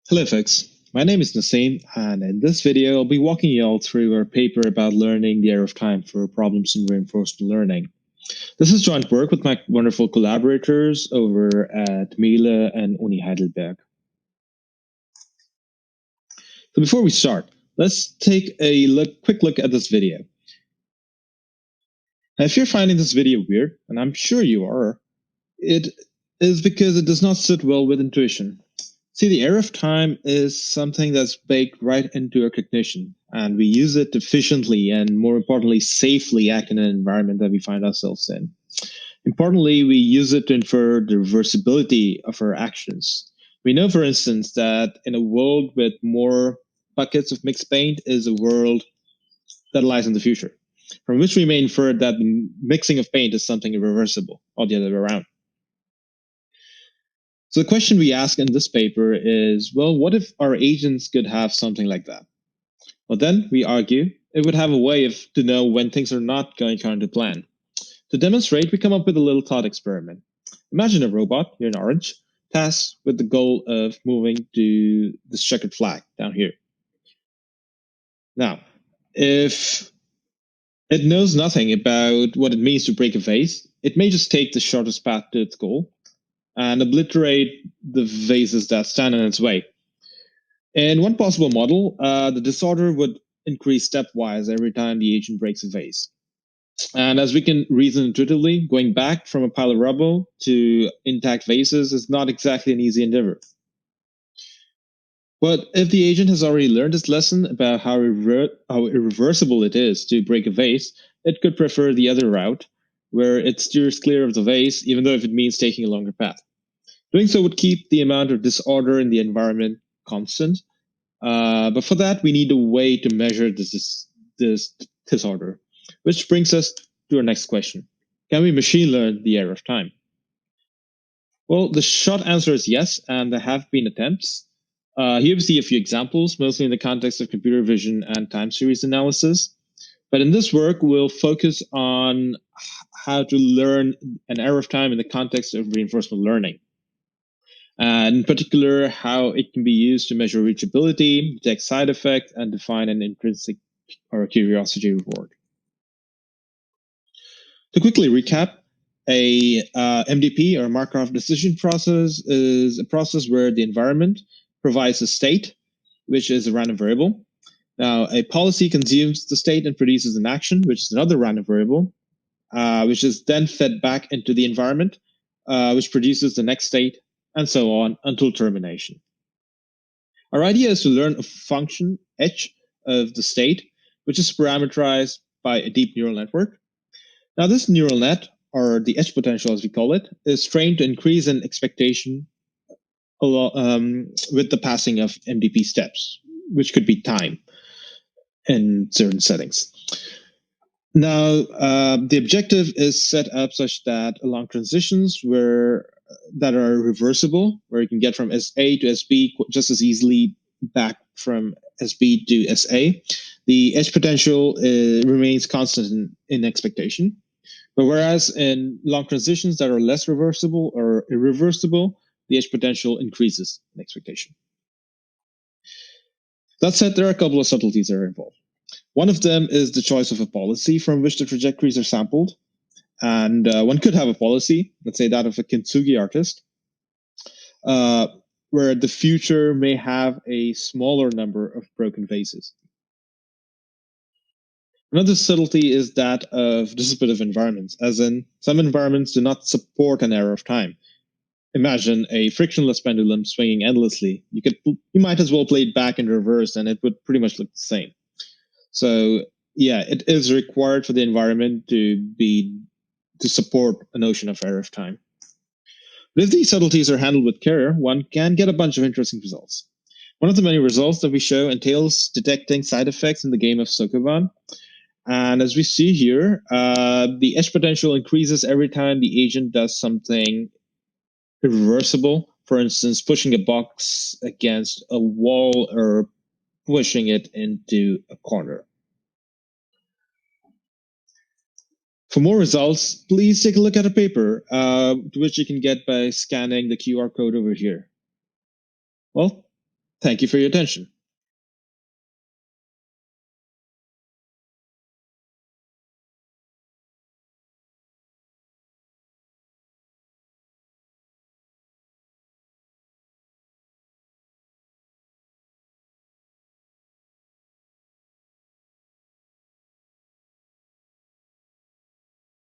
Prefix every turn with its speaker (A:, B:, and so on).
A: Hello folks, my name is Nassim, and in this video I'll be walking you all through our paper about learning the error of time for problems in reinforcement learning. This is joint work with my wonderful collaborators over at Miele and Uni Heidelberg. So before we start, let's take a quick look at this video. Now, if you're finding this video weird, and I'm sure you are, it is because it does not sit well with intuition. See, the error of time is something that's baked right into our cognition, and we use it efficiently and, more importantly, safely act in an environment that we find ourselves in. Importantly, we use it to infer the reversibility of our actions. We know, for instance, that in a world with more buckets of mixed paint is a world that lies in the future, from which we may infer that the mixing of paint is something irreversible, or the other way around. So the question we ask in this paper is, well, what if our agents could have something like that? Well, then we argue it would have a way to know when things are not going according to plan. To demonstrate, we come up with a little thought experiment. Imagine a robot, here in orange, tasked with the goal of moving to this checkered flag down here. Now, if it knows nothing about what it means to break a vase, it may just take the shortest path to its goal and obliterate the vases that stand in its way. In one possible model, the disorder would increase stepwise every time the agent breaks a vase. And as we can reason intuitively, going back from a pile of rubble to intact vases is not exactly an easy endeavor. But if the agent has already learned its lesson about how irreversible it is to break a vase, it could prefer the other route, where it steers clear of the vase, even though if it means taking a longer path. Doing so would keep the amount of disorder in the environment constant. But for that, we need a way to measure this disorder, which brings us to our next question. Can we machine learn the error of time? Well, the short answer is yes, and there have been attempts. Here we see a few examples, mostly in the context of computer vision and time series analysis. But in this work, we'll focus on how to learn an error of time in the context of reinforcement learning. And in particular, how it can be used to measure reachability, detect side effects, and define an intrinsic or a curiosity reward. To quickly recap, a MDP or Markov decision process is a process where the environment provides a state, which is a random variable. Now, a policy consumes the state and produces an action, which is another random variable, which is then fed back into the environment, which produces the next state, and so on until termination. Our idea is to learn a function, h, of the state, which is parameterized by a deep neural network. Now, this neural net, or the h potential as we call it, is trained to increase in expectation with the passing of MDP steps, which could be time in certain settings. Now, the objective is set up such that along transitions that are reversible, where you can get from SA to SB just as easily back from SB to SA, the h potential remains constant in expectation. But whereas in long transitions that are less reversible or irreversible, the h potential increases in expectation. That said, there are a couple of subtleties that are involved. One of them is the choice of a policy from which the trajectories are sampled. And one could have a policy, let's say that of a kintsugi artist, where the future may have a smaller number of broken vases. Another subtlety is that of dissipative environments, as in some environments do not support an error of time. Imagine a frictionless pendulum swinging endlessly. You might as well play it back in reverse and it would pretty much look the same. So yeah, it is required for the environment to support a notion of error of time. But if these subtleties are handled with care, one can get a bunch of interesting results. One of the many results that we show entails detecting side effects in the game of Sokoban. And as we see here, the h potential increases every time the agent does something irreversible. For instance, pushing a box against a wall or pushing it into a corner. For more results, please take a look at a paper, to which you can get by scanning the QR code over here. Well, Thank you for your attention.